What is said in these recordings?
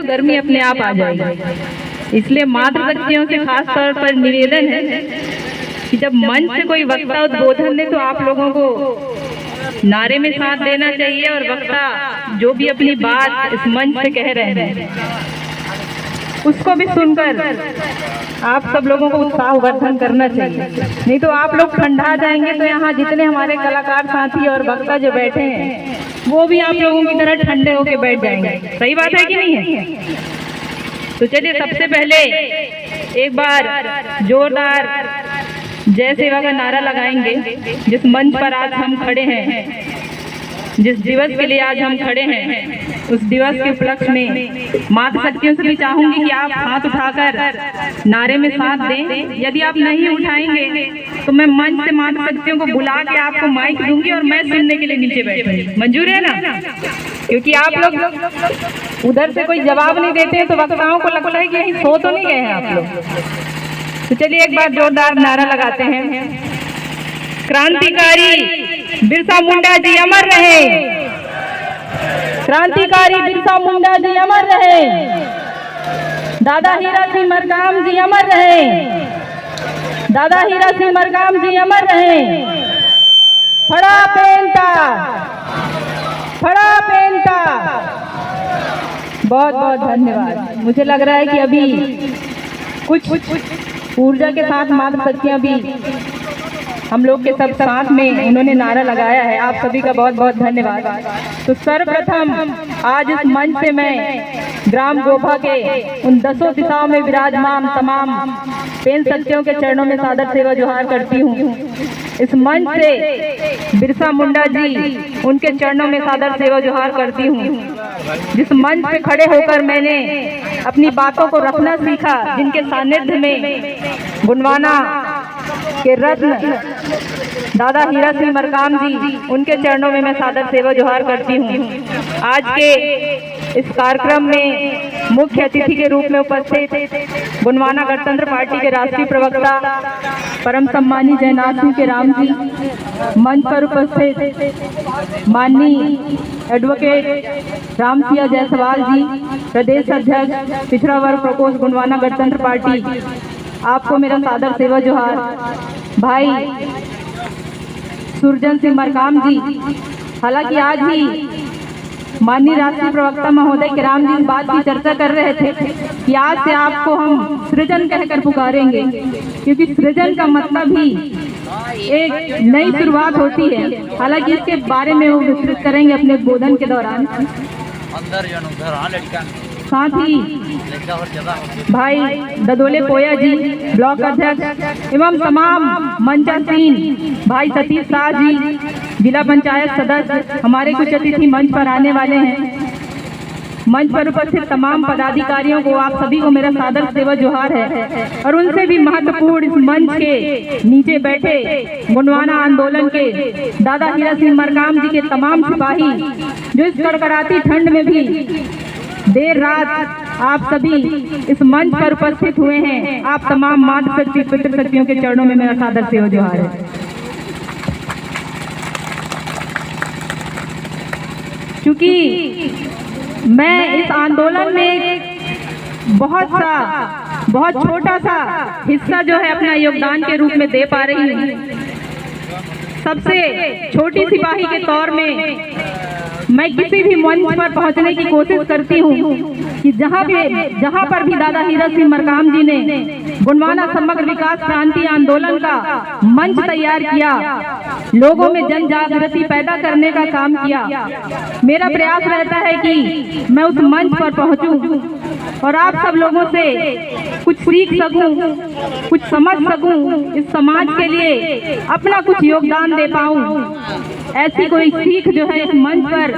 गर्मी अपने आप आ जाएगी। इसलिए मातृशक्तियों से खास तौर पर निवेदन है कि जब मंच से कोई वक्ता उद्बोधन दे तो आप लोगों को नारे में साथ देना चाहिए और वक्ता जो भी अपनी बात इस मंच से कह रहे हैं उसको भी सुनकर आप सब लोगों को उत्साहवर्धन करना चाहिए। नहीं तो आप लोग ठंडा जाएंगे तो यहाँ जितने हमारे कलाकार साथी और वक्ता जो बैठे हैं वो भी आप लोगों की तरह ठंडे होके बैठ जाएंगे। सही बात है कि नहीं है? तो चलिए सबसे पहले एक बार जोरदार जय सेवा का नारा लगाएंगे। जिस मंच पर आज हम खड़े हैं, जिस दिवस के लिए आज हम खड़े हैं, उस दिवस के उपलक्ष्य में मातृशक्तियों से भी चाहूंगी कि आप हाथ उठाकर नारे में साथ दें। यदि आप नहीं उठाएंगे तो मैं मंच से मातृशक्तियों को बुला के आपको माइक दूंगी और मैं सुनने के लिए नीचे बैठूंगी। मंजूर है ना? क्योंकि आप लोग उधर से कोई जवाब नहीं देते हैं तो वक्ताओं को लगता है कि यहीं सो तो नहीं गए हैं आप लोग। तो चलिए एक बार जोरदार नारा लगाते हैं। क्रांतिकारी बिरसा मुंडा जी अमर रहे, क्रांतिकारी बिरसा मुंडा जी अमर रहे, दादा हीरा सिंह मरकाम जी अमर रहे, दादा हीरा सिंह मरकाम जी अमर रहे। फड़ा पेंटा, फड़ा पेंटा। बहुत बहुत धन्यवाद। मुझे लग रहा है कि अभी कुछ ऊर्जा के साथ मातृशक्तियां भी हम लोग के सब साथ में उन्होंने नारा लगाया है। आप सभी का बहुत बहुत धन्यवाद। तो सर्वप्रथम आज इस मंच से मैं ग्राम गोभा के उन 10 दिशाओं में विराजमान तमाम पेन शक्तियों के चरणों में सादर सेवा जोहार करती हूँ। इस मंच से बिरसा मुंडा जी उनके चरणों में सादर सेवा जोहार करती हूँ। जिस मंच पे खड़े होकर मैंने अपनी बातों को रखना सीखा, जिनके सानिध्य में गुणवाना के रत्न दादा हीरा सिंह मरकाम जी, उनके चरणों में मैं सादर सेवा जोहार करती हूँ। आज के इस कार्यक्रम में मुख्य अतिथि के रूप में उपस्थित गुणवाना गणतंत्र पार्टी के राष्ट्रीय प्रवक्ता परम सम्मानी जयनाथ सिंह के राम जी, मंच पर उपस्थित माननीय एडवोकेट राम सिया जायसवाल जी, प्रदेश अध्यक्ष पिछड़ा वर्ग प्रकोष्ठ गुणवाना गणतंत्र पार्टी, आपको मेरा सादर सेवा जोहार। भाई सुरजन सिंह मरकाम जी, हालांकि आज ही माननीय राष्ट्रीय प्रवक्ता महोदय के राम जी इस बात की चर्चा कर रहे थे कि आज से आपको हम सृजन कहकर पुकारेंगे, क्योंकि सृजन का मतलब ही एक नई शुरुआत होती है। हालांकि इसके बारे में वो विस्तृत करेंगे अपने उद्बोधन के दौरान। साथ ही भाई ददोले पोया जी, ब्लॉक अध्यक्ष एवं तमाम मंचासीन भाई सतीश शाह जी, जिला पंचायत सदस्य, हमारे कुछ अतिथि मंच पर आने वाले हैं। मंच पर उपस्थित तमाम पदाधिकारियों को, आप सभी को मेरा सादर सेवा जोहार है। और उनसे भी महत्वपूर्ण इस मंच के नीचे बैठे गुणवाना आंदोलन के दादा हीरा सिंह मरकाम जी के तमाम सिपाही, जो इस कड़कड़ाती ठंड में भी देर रात आप सभी इस मंच पर उपस्थित हुए हैं। आप तमाम मातृशक्ति पितृशक्तियों के चरणों में मेरा सादर सेवा जोहार है। क्योंकि मैं इस आंदोलन में बहुत छोटा सा हिस्सा जो है अपना योगदान के रूप में दे पा रही हूँ। सबसे छोटी सिपाही के तौर में मैं किसी भी मंच पर पहुंचने की कोशिश करती हूं कि जहां पर भी दादा हीरा सिंह मरकाम जी ने गुणवाना समग्र विकास क्रांति आंदोलन का मंच तैयार किया, लोगों में जन जागृति पैदा करने का काम किया, मेरा प्रयास रहता है कि मैं उस मंच पर पहुंचूं और आप सब लोगों से कुछ सीख सकूं, कुछ समझ सकूं, इस समाज के लिए अपना कुछ योगदान दे पाऊं। ऐसी कोई सीख जो है इस मंच पर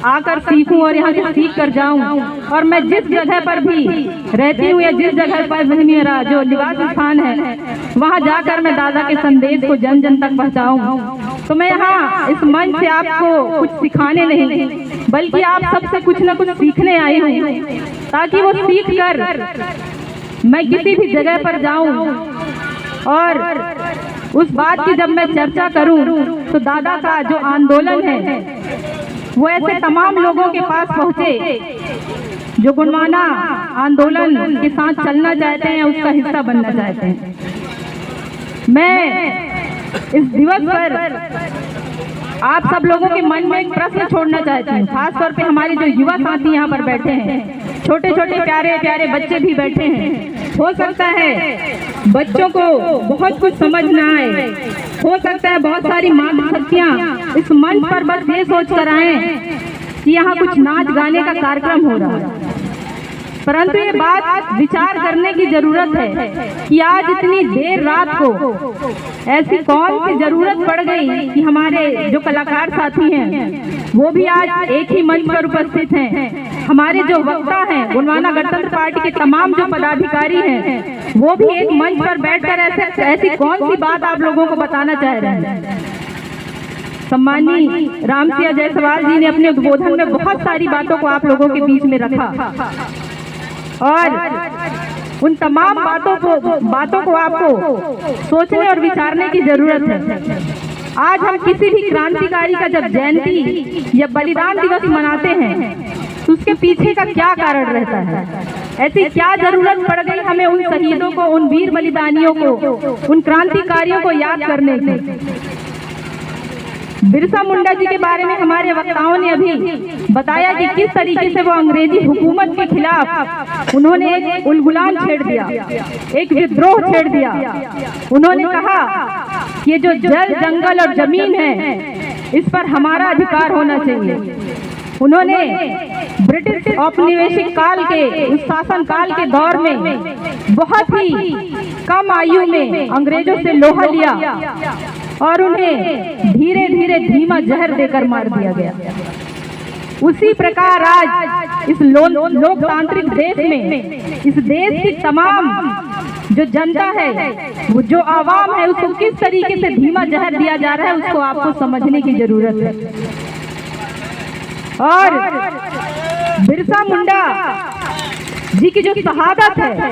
आकर सीखूं और यहाँ से सीख कर जाऊं। और मैं जिस जगह पर भी रहती हूँ या जिस जगह पर भी मेरा जो निवास स्थान है, वहाँ जाकर मैं दादा के संदेश को जन जन तक पहुँचाऊं। तो मैं यहाँ इस मंच से आपको कुछ सिखाने नहीं, बल्कि आप सबसे कुछ न कुछ सीखने आई हूँ, ताकि वो सीख कर मैं किसी भी जगह पर जाऊं और उस बात की जब मैं चर्चा करूं तो दादा का जो आंदोलन है वो ऐसे तमाम लोगों के पास पहुंचे जो गुणवाना आंदोलन के साथ चलना चाहते हैं, उसका हिस्सा बनना चाहते हैं। मैं इस दिवस पर आप सब लोगों के मन में एक प्रश्न छोड़ना चाहती हूँ, खास तौर पे हमारे जो युवा साथी यहाँ पर बैठे हैं, छोटे छोटे प्यारे प्यारे बच्चे भी बैठे हैं। हो सकता है बच्चों को बहुत कुछ समझ न आए, हो सकता है बहुत सारी माता शक्तियाँ इस मंच पर बस ये सोच कर आए कि यहाँ कुछ नाच गाने का कार्यक्रम हो रहा है, परंतु ये बात विचार करने की जरूरत है कि आज इतनी देर रात को ऐसी कौन सी जरूरत पड़ गई कि हमारे जो कलाकार साथी हैं वो भी आज एक ही मंच पर उपस्थित हैं। हमारे जो वक्ता हैं, गुणवाना गणतंत्र पार्टी के तमाम जो पदाधिकारी हैं, वो भी एक मंच पर बैठकर ऐसी कौन सी बात आप लोगों को बताना चाह रहे हैं। सम्मानी रामसिंह जायसवाल जी ने अपने उद्बोधन में बहुत सारी बातों को आप लोगों के बीच में रखा और उन तमाम बातों को आपको सोचने और विचारने की जरूरत है। आज हम किसी भी क्रांतिकारी का जब जयंती या बलिदान दिवस मनाते हैं तो उसके पीछे का क्या कारण रहता है, ऐसी क्या जरूरत पड़ गई हमें उन शहीदों को, उन वीर बलिदानियों को, उन क्रांतिकारियों को याद करने की। बिरसा मुंडा जी के बारे में हमारे वक्ताओं ने अभी बताया कि किस तरीके से वो अंग्रेजी हुकूमत के खिलाफ उन्होंने एक उलगुलान छेड़ दिया, एक विद्रोह छेड़ दिया। उन्होंने कहा कि ये जो जल, जंगल और जमीन है, इस पर हमारा अधिकार होना चाहिए। उन्होंने ब्रिटिश औपनिवेशिक काल के, उस शासन काल के दौर में बहुत ही कम आयु में अंग्रेजों से लोहा लिया और उन्हें धीरे धीरे धीमा जहर देकर मार दिया गया। उसी प्रकार आज इस लोकतांत्रिक देश में, इस देश की तमाम जो जनता है, वो जो आवाम है, उसको किस तरीके से धीमा जहर दिया जा रहा है, उसको आपको समझने की जरूरत है। और बिरसा मुंडा जी की जो शहादत है,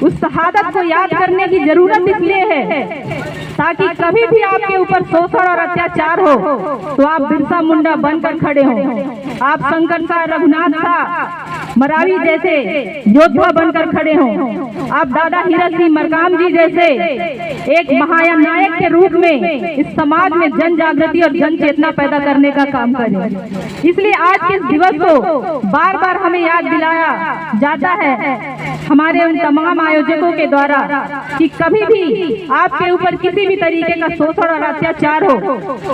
उस शहादत को याद करने की जरूरत इसलिए है ताकि कभी भी आपके ऊपर शोषण और अत्याचार हो तो आप बिरसा मुंडा बनकर खड़े हों। आप शंकर शाह, रघुनाथ शाह, मरावी जैसे योद्धा बनकर खड़े हों। आप दादा हीरा सिंह मरकाम जी जैसे एक महानायक के रूप में इस समाज में जन जागृति और जन चेतना पैदा करने का काम करें। इसलिए आज के इस दिवस को बार बार हमें याद दिलाया जाता है हमारे उन तमाम आयोजकों के द्वारा कि कभी भी आपके ऊपर किसी भी तरीके का शोषण और अत्याचार हो,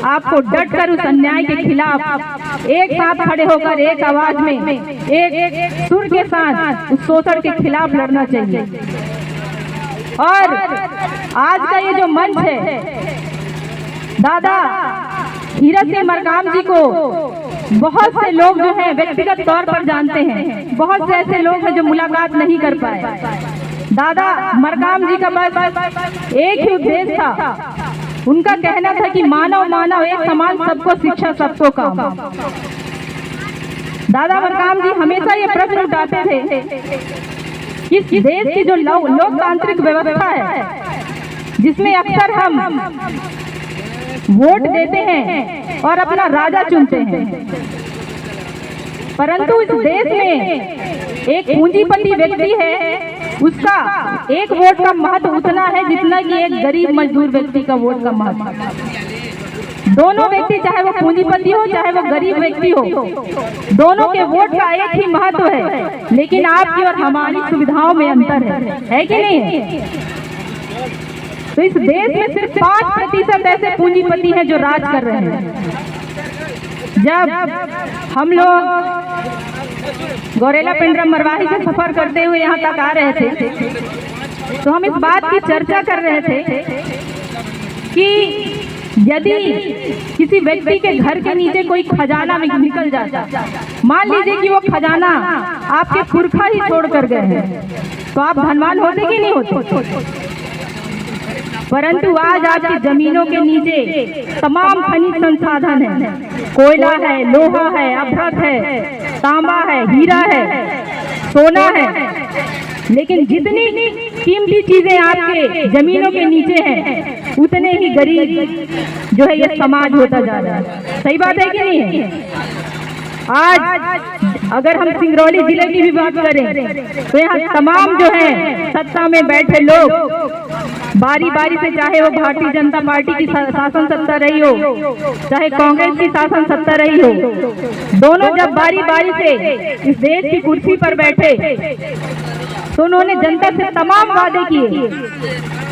आपको डट कर उस अन्याय के खिलाफ एक साथ खड़े होकर, एक आवाज में, एक सुर के साथ उस शोषण के खिलाफ लड़ना चाहिए। और आज का ये जो मंच है, दादा हीरा सिंह मरकाम जी को बहुत से लोग जो हैं व्यक्तिगत तौर पर जानते हैं, बहुत से ऐसे लोग हैं जो मुलाकात नहीं कर पाए। दादा मरकाम जी का बस एक ही उद्देश्य था, उनका कहना था कि मानव मानव एक समान, सबको शिक्षा सबको काम। दादा मरकाम जी हमेशा ये प्रश्न उठाते थे कि इस देश की जो लोकतांत्रिक व्यवस्था है, जिसमें अक्सर हम वोट देते हैं और अपना राजा चुनते हैं, परंतु इस देश में एक पूंजीपति व्यक्ति है, उसका एक वोट का महत्व उतना है जितना कि एक गरीब मजदूर व्यक्ति का वोट का महत्व। दोनों व्यक्ति, चाहे वो पूंजीपति हो चाहे वो गरीब व्यक्ति हो, दोनों के वोट का एक ही महत्व है, लेकिन आपकी और हमारी सुविधाओं में अंतर है कि नहीं है? तो इस देश में सिर्फ 5% ऐसे पूंजीपति हैं जो राज कर रहे हैं। जब हम लोग गौरेला पिंडरम मरवाही से सफर करते हुए यहाँ तक आ रहे थे तो हम इस बात की चर्चा कर रहे थे कि यदि किसी व्यक्ति के घर के नीचे कोई खजाना निकल जाता, मान लीजिए कि वो खजाना आपके पुरखा ही छोड़ कर गए हैं, तो आप धनवान होते कि नहीं होते? परंतु आज आपकी जमीनों के नीचे तमाम खनिज संसाधन है, कोयला है, लोहा है, अभ्रक है, तांबा है, हीरा है, सोना है, लेकिन जितनी कीमती चीजें आपके जमीनों के नीचे हैं, उतने ही गरीब जो है ये समाज होता जा रहा है। सही बात है कि नहीं है? आज अगर हम सिंगरौली जिले की भी बात करें तो यहाँ तमाम जो है सत्ता में बैठे लोग बारी बारी से, चाहे वो भारतीय जनता पार्टी की शासन सत्ता रही हो, चाहे कांग्रेस की शासन सत्ता रही हो, दोनों जब बारी बारी से इस देश की कुर्सी पर बैठे तो उन्होंने जनता से तमाम वादे किए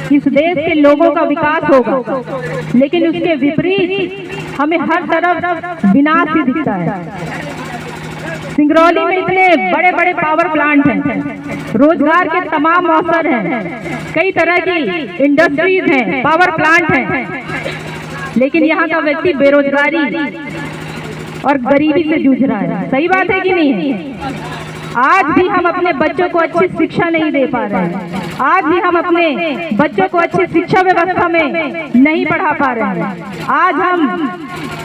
कि इस देश के लोगों का विकास होगा, लेकिन उसके विपरीत हमें हर तरफ विनाश ही दिखता है। सिंगरौली में इतने बड़े बड़े पावर प्लांट हैं, रोजगार के तमाम अवसर हैं, कई तरह की इंडस्ट्रीज हैं, पावर प्लांट हैं, लेकिन यहाँ का व्यक्ति बेरोजगारी और गरीबी से जूझ रहा है। सही बात है कि नहीं है? आज भी हम अपने बच्चों को अच्छी शिक्षा नहीं दे पा रहे हैं, आज भी हम अपने बच्चों को अच्छी शिक्षा व्यवस्था में नहीं पढ़ा पा रहे हैं, आज हम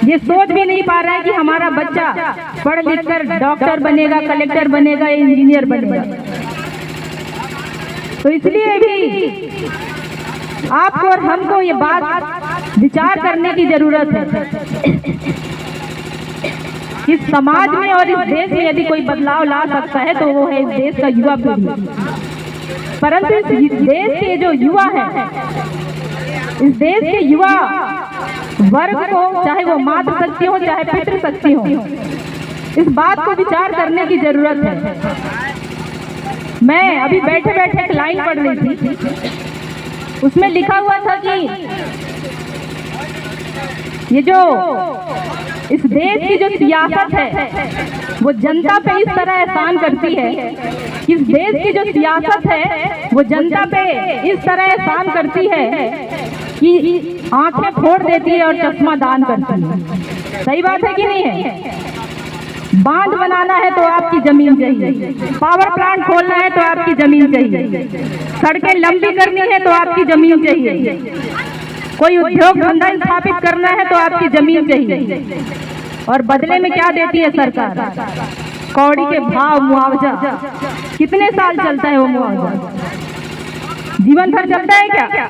ये सोच भी नहीं पा रहे हैं कि हमारा बच्चा पढ़ लिख कर डॉक्टर बनेगा, कलेक्टर बनेगा, इंजीनियर बनेगा। तो इसलिए भी आपको और हमको ये बात विचार करने की जरूरत है। इस समाज में और इस देश में यदि कोई बदलाव ला सकता है तो वो है इस देश का युवा पीढ़ी। परंतु इस देश के जो युवा है, इस देश के युवा वर्ग को, चाहे वो मातृशक्ति हो चाहे पितृशक्ति हो, इस बात को विचार करने की जरूरत है। मैं अभी बैठे बैठे एक लाइन पढ़ रही थी, उसमें लिखा हुआ था कि ये जो इस देश की जो सियासत है वो जनता पे इस तरह एहसान करती है, इस देश की जो सियासत है वो जनता पे इस तरह एहसान करती है कि आंखें फोड़ देती है और चश्मा दान करती है। सही बात है कि नहीं है? बांध बनाना है तो आपकी जमीन चाहिए, पावर प्लांट खोलना है तो आपकी जमीन चाहिए, सड़कें लंबी करनी है तो आपकी जमीन चाहिए, कोई उद्योग धंधा स्थापित करना है तो आपकी जमीन चाहिए। और बदले में क्या देती है सरकार? कौड़ी के भाव मुआवजा। कितने साल चलता है वो मुआवजा? जीवन भर चलता है क्या?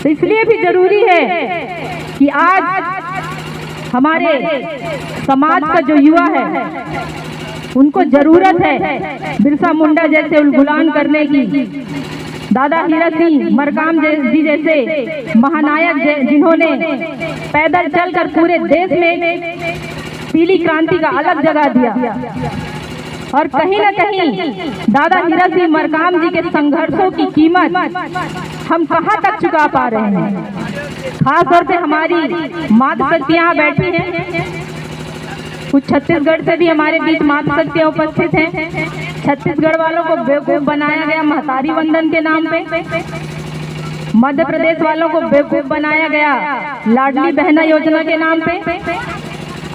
तो इसलिए भी जरूरी है कि आज हमारे समाज का जो युवा है उनको जरूरत है बिरसा मुंडा जैसे उलगुलान करने की, दादा हीरा सिंह मरकाम जी जैसे महानायक जिन्होंने पैदल चलकर पूरे देश में पीली क्रांति का अलग जगह दिया। और कहीं न कहीं दादा हीरा सिंह मरकाम जी के संघर्षों की कीमत हम कहाँ तक चुका पा रहे हैं। खास तौर पे हमारी मातृशक्तियाँ बैठी हैं, कुछ छत्तीसगढ़ से भी हमारे बीच मातृशक्तियाँ उपस्थित हैं। छत्तीसगढ़ वालों को बेवकूफ बनाया गया महतारी वंदन के नाम पे, मध्य प्रदेश वालों को बेवकूफ बनाया गया लाडली बहना योजना के नाम पे,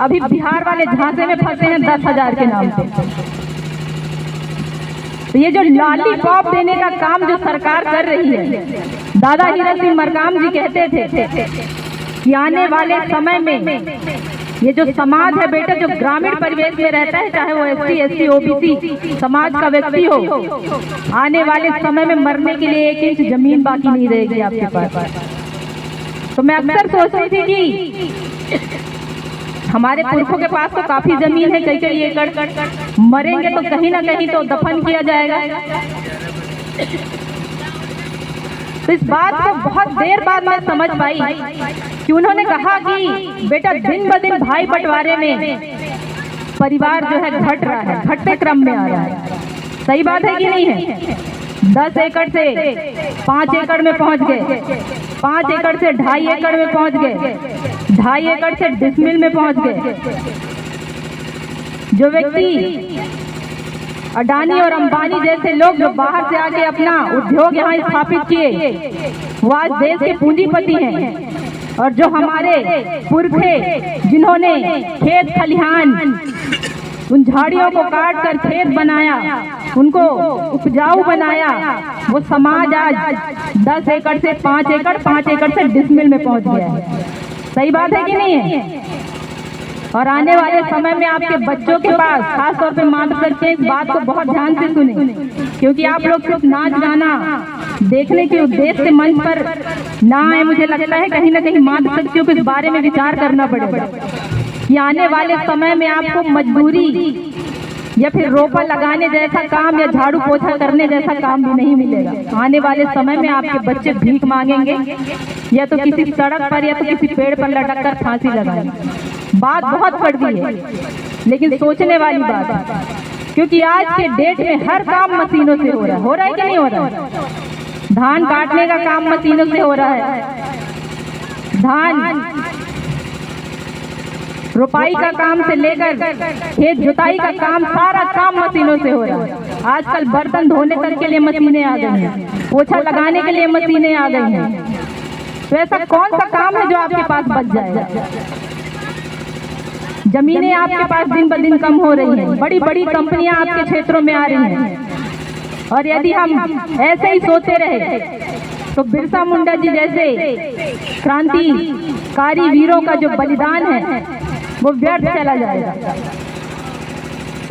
अभी बिहार वाले झांसे में फंसे हैं 10,000 के नाम पे। तो ये जो लॉलीपॉप देने का काम जो सरकार कर रही है, दादा हीरा सिंह मरकाम जी कहते थे कि आने वाले समय में ये जो समाज है बेटा, जो ग्रामीण परिवेश में रहता है, चाहे वो SC ST OBC समाज का व्यक्ति हो, आने वाले समय में मरने के लिए 1 इंच जमीन बाकी नहीं रहेगी आपके पास। तो मैं अक्सर सोच रही थी कि हमारे पुरखों के पास तो काफी जमीन है, कई एकड़, मरेंगे तो कहीं ना कहीं तो दफन किया जाएगा। तो इस बात को बहुत देर बाद मैं समझ पाई कि उन्होंने कहा कि बेटा दिन ब दिन भाई बंटवारे में परिवार जो है घट रहा है, घटते क्रम में आ रहा है। सही बात है कि नहीं है? 10 एकड़ से 5 एकड़ में पहुंच गए, 5 एकड़ से 2.5 एकड़ में पहुंच गए, 2.5 एकड़ से डिसमिल में पहुंच गए। जो व्यक्ति अडानी और अंबानी जैसे लोग जो बाहर से आके अपना उद्योग यहाँ स्थापित किए, वो आज देश के पूंजीपति हैं। और जो हमारे पुरखे जिन्होंने खेत खलिहान, उन झाड़ियों को काट कर खेत बनाया, उनको उपजाऊ बनाया, वो समाज आज 10 एकड़ से 5 एकड़, 5 एकड़ से डिसमिल में पहुंच गया है। सही बात है कि नहीं है? और आने वाले समय में आपके बच्चों के पास, खास तौर पे मातृशक्ति, इस बात को बहुत ध्यान से सुने, क्योंकि आप लोग सिर्फ नाच गाना देखने के उद्देश्य से मंच पर ना आए। मुझे लगता है कहीं ना कहीं मातृशक्तियों के इस बारे में विचार करना पड़ेगा कि आने वाले समय में आपको मजदूरी या फिर रोपा लगाने जैसा काम या झाड़ू पोछा करने जैसा काम भी नहीं मिलेगा। आने वाले समय में आपके बच्चे भीख मांगेंगे या तो किसी सड़क पर या तो किसी पेड़ पर लटक कर फांसी लगाएंगे। बात बहुत कड़वी है लेकिन सोचने वाली बात है, क्योंकि आज के डेट में हर काम मशीनों से हो रहा है कि नहीं हो रहा है? धान काटने का काम मशीनों से हो रहा है, धान रोपाई का काम से लेकर खेत जुताई का काम, सारा काम मशीनों से हो रहा है। आजकल बर्तन धोने तक के लिए मशीनें आ गई हैं, पोछा लगाने के लिए मशीनें आ गई हैं। तो ऐसा कौन सा काम है जो आपके पास बच जाएगा? जमीनें आपके पास दिन ब दिन कम हो रही हैं, बड़ी बड़ी कंपनियां आपके क्षेत्रों में आ रही हैं। और यदि हम ऐसे ही सोते रहे तो बिरसा मुंडा जी जैसे क्रांतिकारी वीरों का जो बलिदान है वो व्यर्थ चला जाएगा।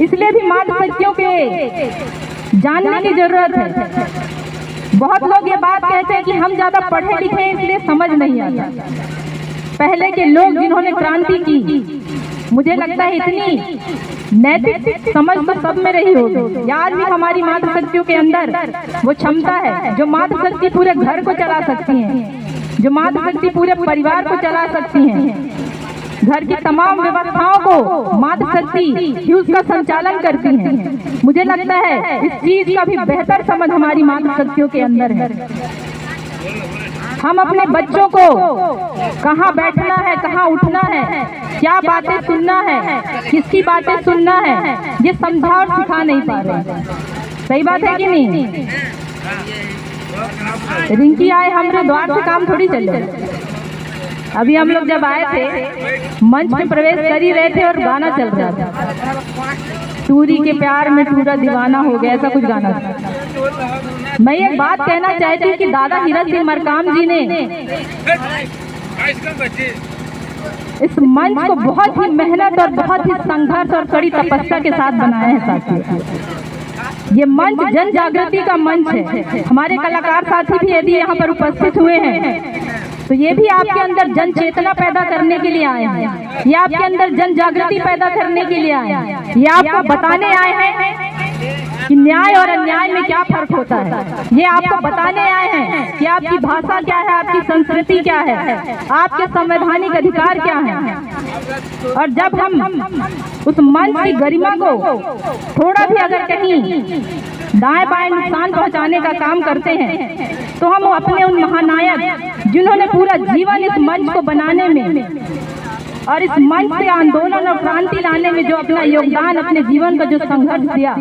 इसलिए भी मातृशक्तियों के जानने की जरूरत है। बहुत लोग ये बात कहते हैं कि हम ज्यादा पढ़े लिखे हैं इसलिए समझ नहीं आता। पहले के लोग जिन्होंने क्रांति की, मुझे लगता है इतनी नैतिक समझ तो सब में रही होगी। आज भी हमारी मातृशक्तियों के अंदर वो क्षमता है जो मातृशक्ति पूरे घर को चला सकती हैं, जो मातृशक्ति पूरे परिवार को चला सकती हैं। घर की तमाम व्यवस्थाओं को मातृशक्ति ही उसका संचालन करती हैं। मुझे लगता है इस चीज का भी बेहतर समझ हमारी मातृशक्तियों के अंदर है। हम अपने बच्चों को कहाँ बैठना है, कहाँ उठना है, क्या बातें सुनना है, किसकी बातें सुनना है, ये समझा और सिखा नहीं पा रहे। सही बात है कि नहीं? रिंकी आए हमारे द्वार से काम थोड़ी चले। अभी हम लोग जब आए थे मंच में प्रवेश कर ही रहे थे और गाना चल रहा था, टूरी के प्यार में टूरा दीवाना हो गया, ऐसा कुछ गाना था। मैं एक बात कहना चाहती हूँ कि दादा हीरक सिंह मरकाम जी ने इस मंच को बहुत ही मेहनत और बहुत ही संघर्ष और कड़ी तपस्या के साथ बनाया है साथियों। ये मंच जन जागृति का मंच है। हमारे कलाकार साथी भी यदि यहाँ पर उपस्थित हुए हैं तो ये भी आपके अंदर जन चेतना पैदा करने के लिए आए हैं, ये आपके अंदर जन जागृति पैदा करने के लिए आए हैं, ये आपको बताने आए हैं कि न्याय और अन्याय में क्या फर्क होता है। ये आपको बताने आए हैं कि आपकी भाषा क्या है, आपकी संस्कृति क्या है, आपके संवैधानिक अधिकार क्या है। और जब हम उस मंच की गरिमा को थोड़ा भी अगर कहीं दाएं बाएं नुकसान पहुंचाने का काम करते हैं तो हम अपने उन महानायक जिन्होंने पूरा जीवन इस मंच को बनाने में और इस मंच से आंदोलन और क्रांति लाने में जो अपना योगदान, अपने जीवन का जो संघर्ष दिया,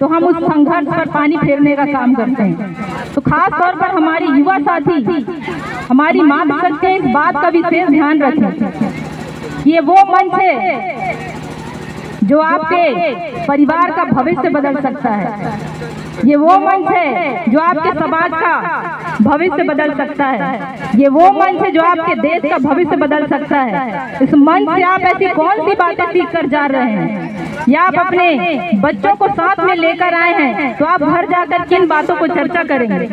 तो हम उस संघर्ष पर पानी फेरने का काम करते हैं। तो खास तौर पर हमारी युवा साथी, हमारी मातृशक्ति इस बात का विशेष ध्यान रखें। ये वो मंच है जो आपके परिवार का भविष्य बदल सकता है। ये वो मंच है जो आपके समाज का भविष्य बदल सकता है। ये वो मंच है जो आपके देश का भविष्य बदल सकता है। इस मंच से आप ऐसी कौन सी बातें सीख कर जा रहे हैं, या आप अपने बच्चों को साथ में लेकर आए हैं, तो आप घर जाकर किन बातों को चर्चा करेंगे।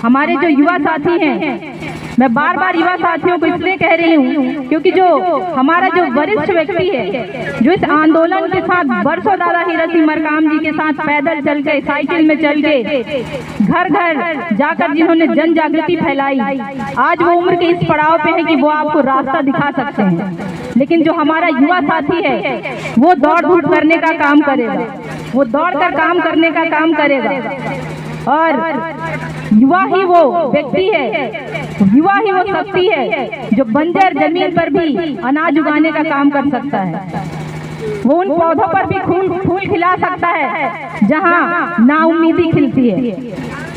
हमारे जो युवा साथी हैं, मैं बार बार युवा साथियों को इसलिए कह रही हूँ क्योंकि जो हमारा जो वरिष्ठ व्यक्ति है, जो इस आंदोलन के साथ बरसों दादा हीरक सिंह मरकाम जी के साथ पैदल चल के, साइकिल में चल के, घर घर जाकर जिन्होंने जन जागृति फैलाई, आज वो उम्र के इस पड़ाव पे है कि वो आपको रास्ता दिखा सकते हैं। लेकिन जो हमारा युवा साथी है वो दौड़ धूप करने का काम करेगा, वो दौड़ कर काम करने का काम करेगा। और युवा ही वो व्यक्ति है, युवा ही वो शक्ति है जो बंजर जमीन पर भी अनाज उगाने का काम कर सकता है। वो उन पौधों पर भी फूल खिला सकता है जहाँ नाउम्मीदी खिलती है।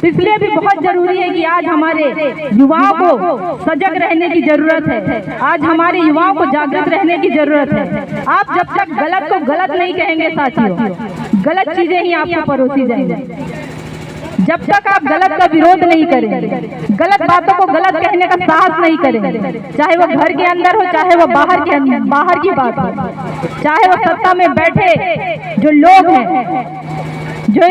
तो इसलिए भी बहुत जरूरी है कि आज हमारे युवाओं को सजग रहने की जरूरत है, आज हमारे युवाओं को जागृत रहने की जरूरत है। आप जब तक गलत को गलत नहीं कहेंगे साथियों, गलत चीजें ही आपको परोसी जाएंगी। जब तक आप गलत का विरोध नहीं करेंगे, गलत बातों को गलत कहने का साहस नहीं करेंगे, चाहे वो घर के अंदर हो, चाहे वो बाहर की बात हो, चाहे वो सत्ता में बैठे जो लोग हैं, जो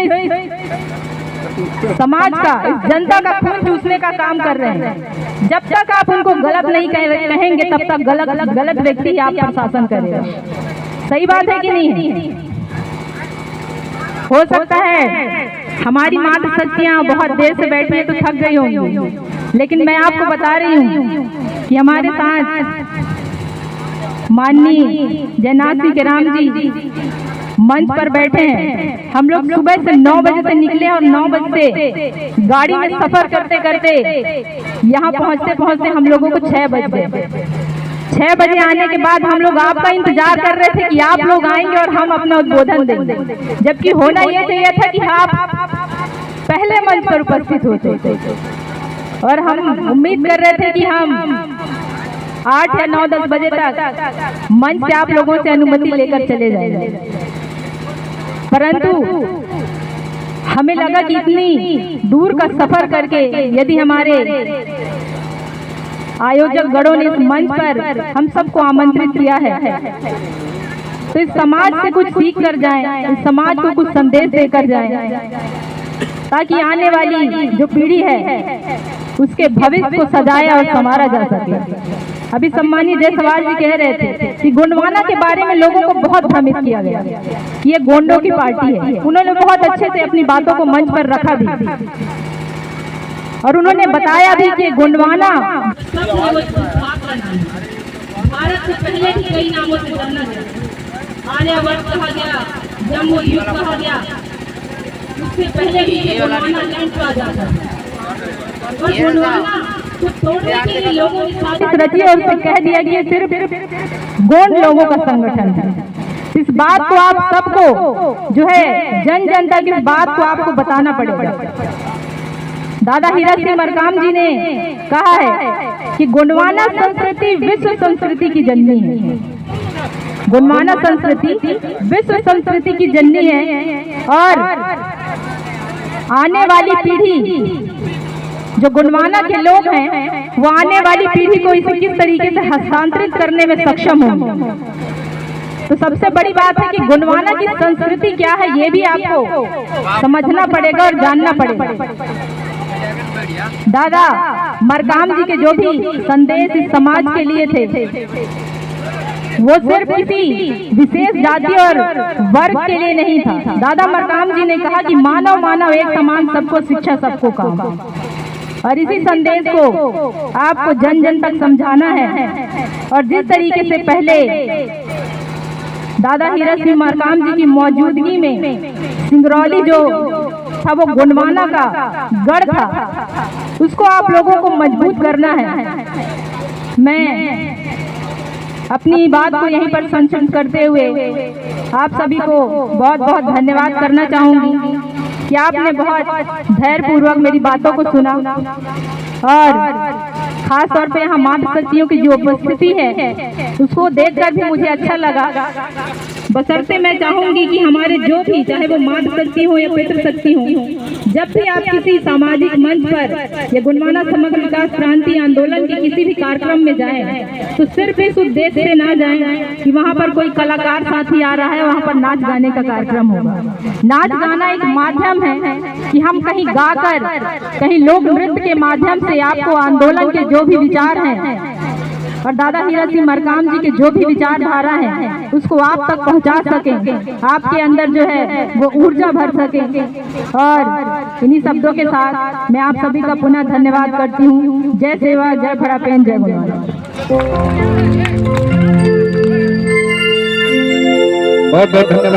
समाज का, इस जनता का खून चूसने का काम कर रहे हैं। जब तक आप उनको गलत नहीं कहेंगे तब तक गलत व्यक्ति आप पर शासन करेगा। सही बात है कि नहीं? हो सकता है हमारी माता शक्तियाँ बहुत देर से बैठी है तो थक गई होंगी, लेकिन मैं आपको बता रही हूँ कि हमारे साथ माननीय जयनाथ सिंह राम जी मंच पर बैठे हैं। हम लोग सुबह से 9 बजे से निकले और 9 बजे से गाड़ी में सफर करते करते यहाँ पहुँचते हम लोगों को 6 बज गए। 6 बजे आने के बाद हम लोग आपका इंतजार कर रहे थे कि आप लोग आएंगे और हम अपना उद्बोधन देंगे, जबकि होना ये चाहिए था कि आप पहले मंच पर उपस्थित होते। और हम उम्मीद कर रहे थे कि हम 8 या 9, 10 बजे तक मंच से आप लोगों से अनुमति लेकर चले जाएंगे, परंतु हमें लगा कि इतनी दूर का सफर करके यदि हमारे आयोजक गणों ने इस मंच पर हम सबको आमंत्रित किया है तो इस समाज से कुछ सीख कर जाएं, इस समाज को कुछ संदेश देकर जाएं, ताकि आने वाली जो पीढ़ी है उसके भविष्य को सजाया और संवारा जा सके। अभी सम्मानीय जायसवाल जी कह रहे थे कि गोंडवाना के बारे में लोगों को बहुत भ्रमित किया गया कि ये गोंडों की पार्टी है। उन्होंने बहुत अच्छे से अपनी बातों को मंच पर रखा भी और उन्होंने बताया भी कि गोंडवाना भारत से पहले ही कई नामों से जाना गया। आर्यावर्त कहा गया, जम्बूद्वीप कहा गया, उससे पहले भी गोंडवाना लैंड कहा जाता है। और गोंडवाना को तोड़ने के लिए लोगों ने साजिश रची और उसे कह दिया कि ये सिर्फ गोंड लोगों का संगठन है। इस बात को आप सबको जो है जन जन तक इस बात को आपको बताना पड़ेगा। दादा हीरा सिंह मरकाम जी ने कहा है कि गोंडवाना संस्कृति विश्व संस्कृति की जननी है। गोंडवाना संस्कृति विश्व संस्कृति की जननी है और आने वाली पीढ़ी जो गोंडवाना के लोग हैं वो आने वाली पीढ़ी को इसे किस तरीके से हस्तांतरित करने में सक्षम होंगे। तो सबसे बड़ी बात है कि गोंडवाना की संस्कृति क्या है ये भी आपको समझना पड़ेगा और जानना पड़ेगा। दादा मरकाम जी के जो भी संदेश इस समाज के लिए थे वो सिर्फ किसी विशेष जाति और वर्ग के लिए नहीं था। दादा मरकाम जी ने कहा कि मानव मानव एक समान, सबको शिक्षा सबको काम। और इसी संदेश को आपको जन जन तक समझाना है। और जिस तरीके से पहले दादा हीरा सिंह मरकाम जी की मौजूदगी में सिंगरौली जो था वो गोंडवाना का गढ़ था, उसको आप लोगों को मजबूत करना है। मैं अपनी बात को यहीं पर संक्षिप्त करते हुए आप सभी को बहुत बहुत धन्यवाद करना चाहूंगी कि आपने बहुत धैर्यपूर्वक मेरी बातों को सुना और खास तौर पे यहाँ माता शक्तियों की जो उपस्थिति है उसको देखकर भी मुझे अच्छा लगा। बशर्ते मैं चाहूंगी कि हमारे जो भी, चाहे वो माता शक्ति हो या पितृ शक्ति हो, जब भी आप किसी सामाजिक मंच पर या गोंडवाना समग्र विकास क्रांति आंदोलन के किसी भी कार्यक्रम में जाएं तो सिर्फ इस उद्देश्य से ना जाएं कि वहाँ पर कोई कलाकार साथी आ रहा है, वहाँ पर नाच गाने का कार्यक्रम होगा। नाच गाना एक माध्यम है कि हम कहीं गाकर, कहीं लोक नृत्य के माध्यम से आपको आंदोलन के जो भी विचार हैं और दादा हीरा सिंह मरकाम जी के जो भी विचारधारा है उसको आप तक पहुंचा सकें, आपके अंदर जो है वो ऊर्जा भर सकें। और इन्हीं शब्दों के साथ मैं आप सभी का पुनः धन्यवाद करती हूँ। जय सेवा, जय भरापेन, जय गोंडवाना। बहुत बहुत धन्यवाद।